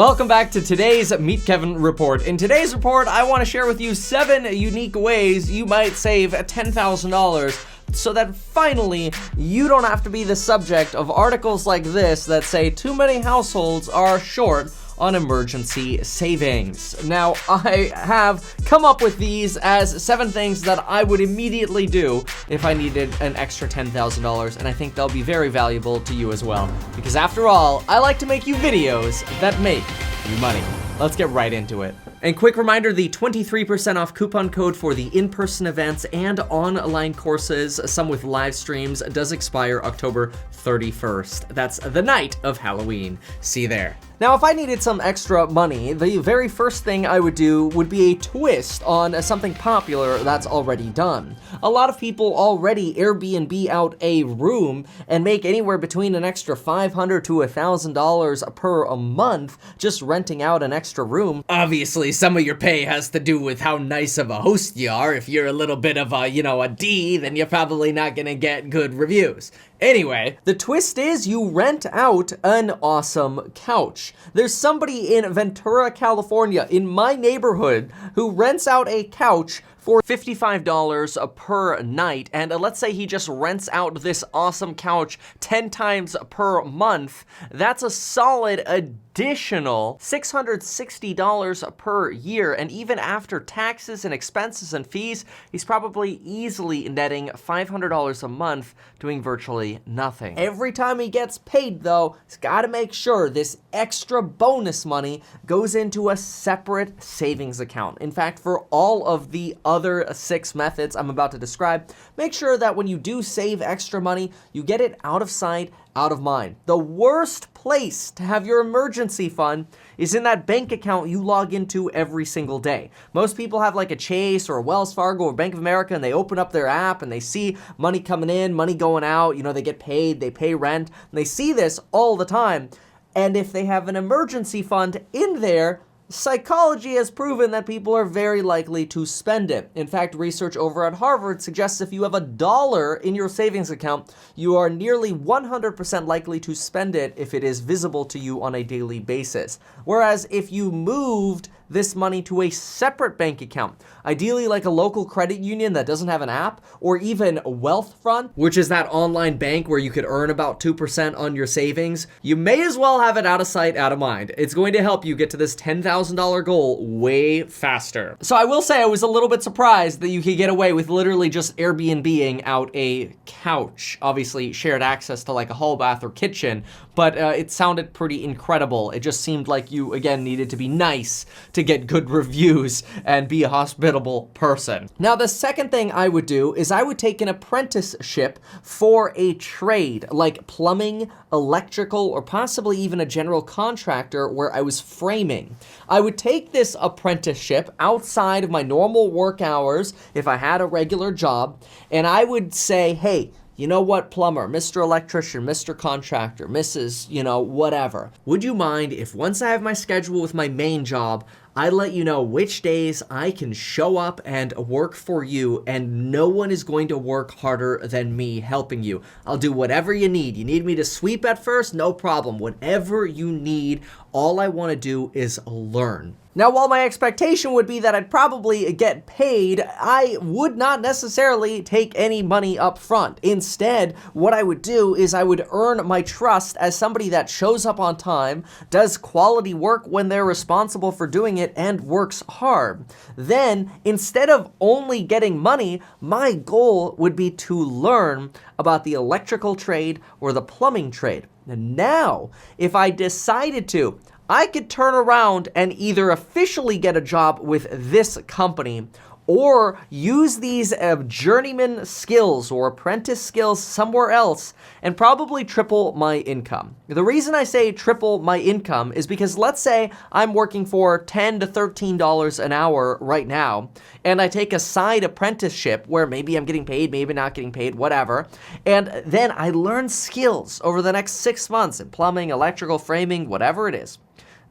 Welcome back to today's Meet Kevin report. In today's report, I want to share with you 7 unique ways you might save $10,000 so that finally you don't have to be the subject of articles like this that say too many households are short on emergency savings. Now, I have come up with these as 7 things that I would immediately do if I needed an extra $10,000, and I think they'll be very valuable to you as well. Because after all, I like to make you videos that make you money. Let's get right into it. And quick reminder, the 23% off coupon code for the in-person events and online courses, some with live streams, does expire October 31st. That's the night of Halloween. See you there. Now, if I needed some extra money, the very first thing I would do would be a twist on something popular that's already done. A lot of people already Airbnb out a room and make anywhere between an extra $500 to $1,000 per month just renting out an extra room. Obviously, some of your pay has to do with how nice of a host you are. If you're a little bit of a, a D, then you're probably not gonna get good reviews. Anyway, the twist is you rent out an awesome couch. There's somebody in Ventura, California, in my neighborhood, who rents out a couch for $55 per night, and let's say he just rents out this awesome couch 10 times per month. That's a solid additional $660 per year, and even after taxes and expenses and fees, he's probably easily netting $500 a month doing virtually nothing. Every time he gets paid, though, he's got to make sure this extra bonus money goes into a separate savings account. In fact, for all of the other 6 methods I'm about to describe, make sure that when you do save extra money, you get it out of sight, out of mind. The worst place to have your emergency fund is in that bank account you log into every single day. Most people have like a Chase or a Wells Fargo or Bank of America, and they open up their app and they see money coming in, money going out, they get paid, they pay rent, and they see this all the time. And if they have an emergency fund in there, psychology has proven that people are very likely to spend it. In fact, research over at Harvard suggests if you have $1 in your savings account, you are nearly 100% likely to spend it if it is visible to you on a daily basis. Whereas if you moved this money to a separate bank account, ideally like a local credit union that doesn't have an app, or even Wealthfront, which is that online bank where you could earn about 2% on your savings, you may as well have it out of sight, out of mind. It's going to help you get to this $10,000 goal way faster. So I will say I was a little bit surprised that you could get away with literally just Airbnb-ing out a couch. Obviously shared access to like a hall, bath, or kitchen, but it sounded pretty incredible. It just seemed like you, again, needed to be nice to get good reviews and be a hospitable person. Now, the second thing I would do is I would take an apprenticeship for a trade like plumbing, electrical, or possibly even a general contractor where I was framing. I would take this apprenticeship outside of my normal work hours if I had a regular job, and I would say, hey, you know what, plumber, Mr. Electrician, Mr. Contractor, Mrs., whatever. Would you mind if once I have my schedule with my main job, I let you know which days I can show up and work for you, and no one is going to work harder than me helping you. I'll do whatever you need. You need me to sweep at first? No problem. Whatever you need, all I want to do is learn. Now, while my expectation would be that I'd probably get paid, I would not necessarily take any money up front. Instead, what I would do is I would earn my trust as somebody that shows up on time, does quality work when they're responsible for doing it, and works hard. Then, instead of only getting money, my goal would be to learn about the electrical trade or the plumbing trade. And now, if I decided to, I could turn around and either officially get a job with this company or use these journeyman skills or apprentice skills somewhere else and probably triple my income. The reason I say triple my income is because let's say I'm working for $10 to $13 an hour right now, and I take a side apprenticeship where maybe I'm getting paid, maybe not getting paid, whatever, and then I learn skills over the next 6 months in plumbing, electrical, framing, whatever it is.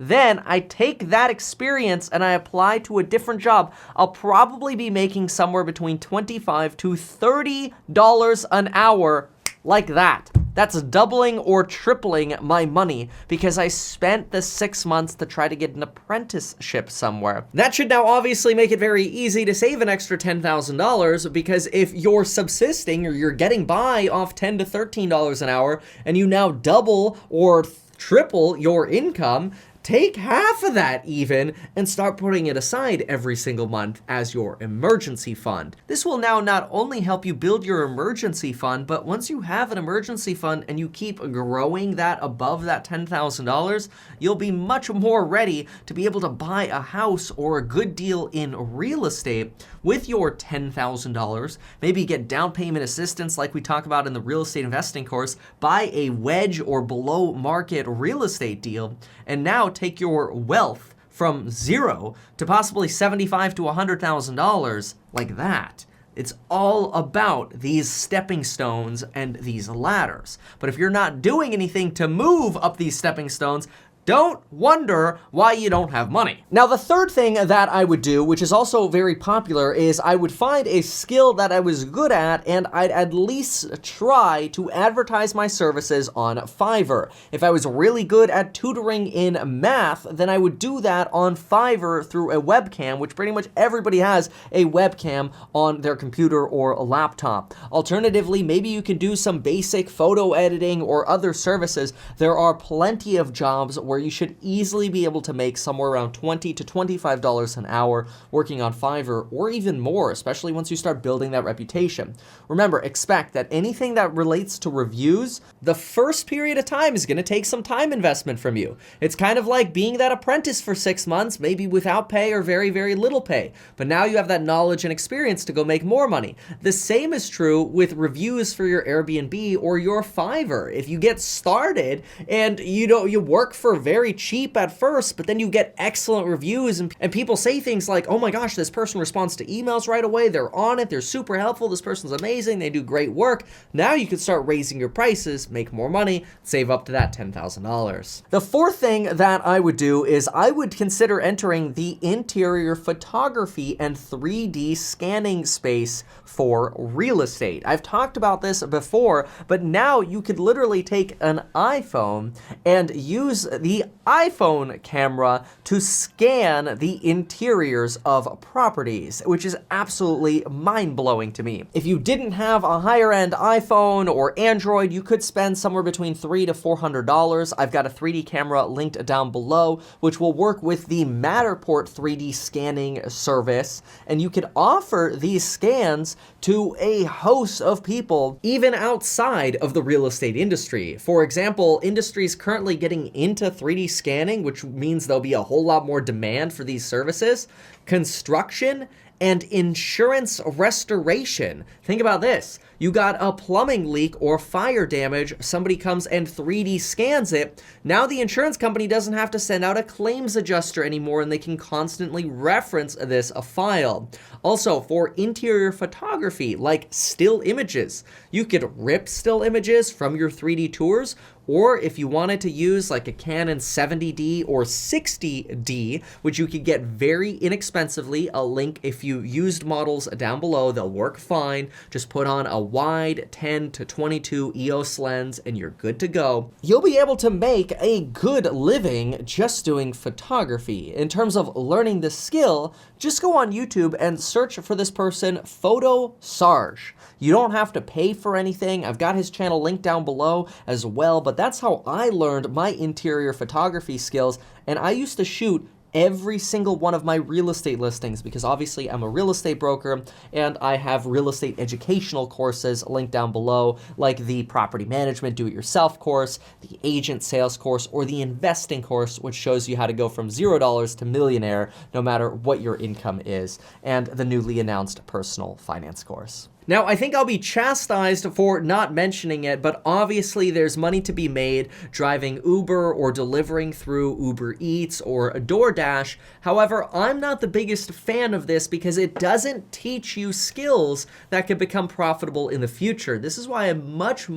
Then I take that experience and I apply to a different job. I'll probably be making somewhere between $25 to $30 an hour like that. That's doubling or tripling my money because I spent the 6 months to try to get an apprenticeship somewhere. That should now obviously make it very easy to save an extra $10,000, because if you're subsisting or you're getting by off $10 to $13 an hour and you now double or triple your income, take half of that even and start putting it aside every single month as your emergency fund. This will now not only help you build your emergency fund, but once you have an emergency fund and you keep growing that above that $10,000, you'll be much more ready to be able to buy a house or a good deal in real estate with your $10,000. Maybe get down payment assistance like we talk about in the real estate investing course, buy a wedge or below market real estate deal, and now take your wealth from zero to possibly $75,000 to $100,000 like that. It's all about these stepping stones and these ladders. But if you're not doing anything to move up these stepping stones, don't wonder why you don't have money. Now, the third thing that I would do, which is also very popular, is I would find a skill that I was good at and I'd at least try to advertise my services on Fiverr. If I was really good at tutoring in math, then I would do that on Fiverr through a webcam, which pretty much everybody has a webcam on their computer or a laptop. Alternatively, maybe you can do some basic photo editing or other services. There are plenty of jobs where you should easily be able to make somewhere around $20 to $25 an hour working on Fiverr, or even more, especially once you start building that reputation. Remember, expect that anything that relates to reviews, the first period of time is going to take some time investment from you. It's kind of like being that apprentice for 6 months, maybe without pay or very, very little pay. But now you have that knowledge and experience to go make more money. The same is true with reviews for your Airbnb or your Fiverr. If you get started and you work for very cheap at first, but then you get excellent reviews and people say things like, oh my gosh, this person responds to emails right away, they're on it, they're super helpful, this person's amazing, they do great work. Now you can start raising your prices, make more money, save up to that $10,000. The fourth thing that I would do is I would consider entering the interior photography and 3D scanning space for real estate. I've talked about this before, but now you could literally take an iPhone and use the iPhone camera to scan the interiors of properties, which is absolutely mind-blowing to me. If you didn't have a higher-end iPhone or Android, you could spend somewhere between $300 to $400. I've got a 3D camera linked down below, which will work with the Matterport 3D scanning service, and you could offer these scans to a host of people, even outside of the real estate industry. For example, industries currently getting into 3D scanning, which means there'll be a whole lot more demand for these services, construction, and insurance restoration. Think about this. You got a plumbing leak or fire damage, somebody comes and 3D scans it. Now the insurance company doesn't have to send out a claims adjuster anymore, and they can constantly reference this file. Also, for interior photography, like still images, you could rip still images from your 3D tours, or if you wanted to use like a Canon 70D or 60D, which you could get very inexpensively, a link if you used models down below, they'll work fine. Just put on a wide 10 to 22 EOS lens and you're good to go. You'll be able to make a good living just doing photography. In terms of learning the skill, just go on YouTube and search for this person, Photo Sarge. You don't have to pay for anything. I've got his channel linked down below as well, but that's how I learned my interior photography skills, and I used to shoot every single one of my real estate listings because obviously I'm a real estate broker and I have real estate educational courses linked down below, like the property management do-it-yourself course, the agent sales course, or the investing course, which shows you how to go from $0 to millionaire no matter what your income is, and the newly announced personal finance course. Now, I think I'll be chastised for not mentioning it, but obviously there's money to be made driving Uber or delivering through Uber Eats or DoorDash. However, I'm not the biggest fan of this because it doesn't teach you skills that can become profitable in the future. This is why I much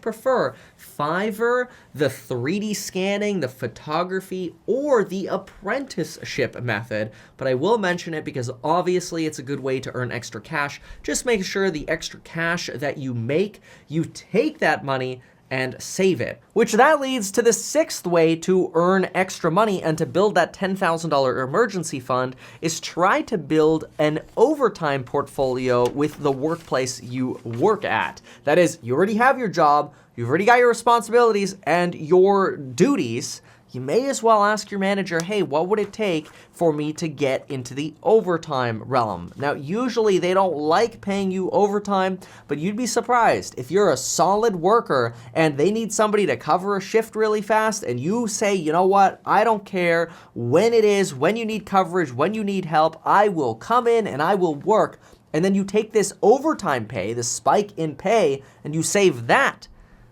prefer Fiverr, the 3D scanning, the photography, or the apprenticeship method. But I will mention it because obviously it's a good way to earn extra cash. Just make sure the extra cash that you make, you take that money and save it. Which that leads to the sixth way to earn extra money and to build that $10,000 emergency fund is try to build an overtime portfolio with the workplace you work at. That is, you already have your job, you've already got your responsibilities and your duties. You may as well ask your manager, hey, what would it take for me to get into the overtime realm? Now, usually they don't like paying you overtime, but you'd be surprised if you're a solid worker and they need somebody to cover a shift really fast and you say, you know what, I don't care when it is, when you need coverage, when you need help, I will come in and I will work. And then you take this overtime pay, this spike in pay, and you save that.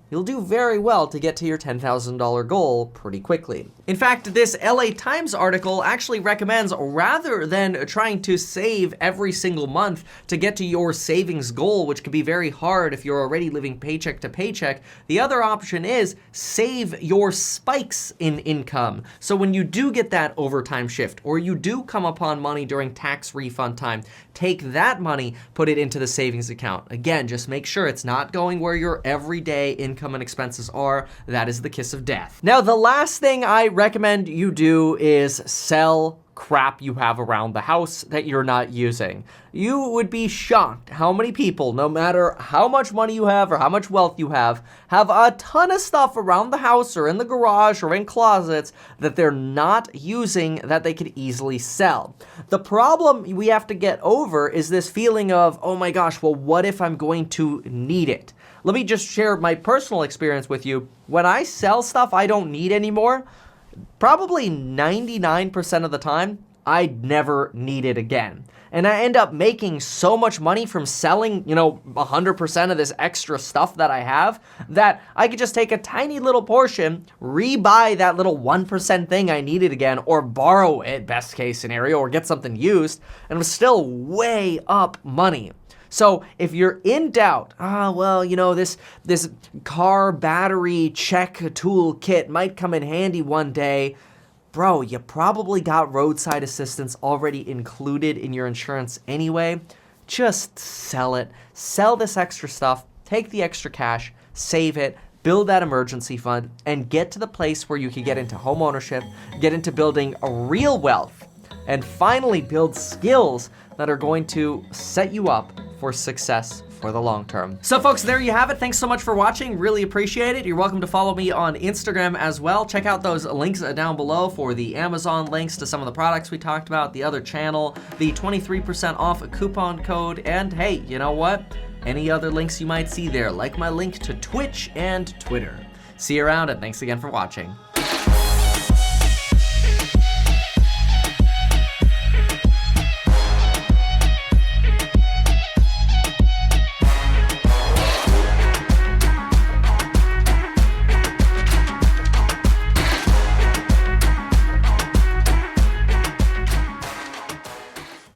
You'll do very well to get to your $10,000 goal pretty quickly. In fact, this LA Times article actually recommends, rather than trying to save every single month to get to your savings goal, which can be very hard if you're already living paycheck to paycheck, the other option is save your spikes in income. So when you do get that overtime shift, or you do come upon money during tax refund time, take that money, put it into the savings account. Again, just make sure it's not going where your everyday income and expenses are. That is the kiss of death. Now, the last thing I recommend you do is sell crap you have around the house that you're not using. You would be shocked how many people, no matter how much money you have or how much wealth you have a ton of stuff around the house or in the garage or in closets that they're not using that they could easily sell. The problem we have to get over is this feeling of, oh my gosh, well, what if I'm going to need it? Let me just share my personal experience with you. When I sell stuff I don't need anymore, probably 99% of the time, I never need it again. And I end up making so much money from selling, 100% of this extra stuff that I have, that I could just take a tiny little portion, rebuy that little 1% thing I needed again, or borrow it, best case scenario, or get something used, and I'm still way up money. So if you're in doubt, this car battery check tool kit might come in handy one day, bro, you probably got roadside assistance already included in your insurance anyway. Just sell it. Sell this extra stuff, take the extra cash, save it, build that emergency fund, and get to the place where you can get into home ownership, get into building a real wealth, and finally build skills that are going to set you up for success for the long term. So folks, there you have it. Thanks so much for watching. Really appreciate it. You're welcome to follow me on Instagram as well. Check out those links down below for the Amazon links to some of the products we talked about, the other channel, the 23% off coupon code, and hey, you know what? Any other links you might see there, like my link to Twitch and Twitter. See you around, and thanks again for watching.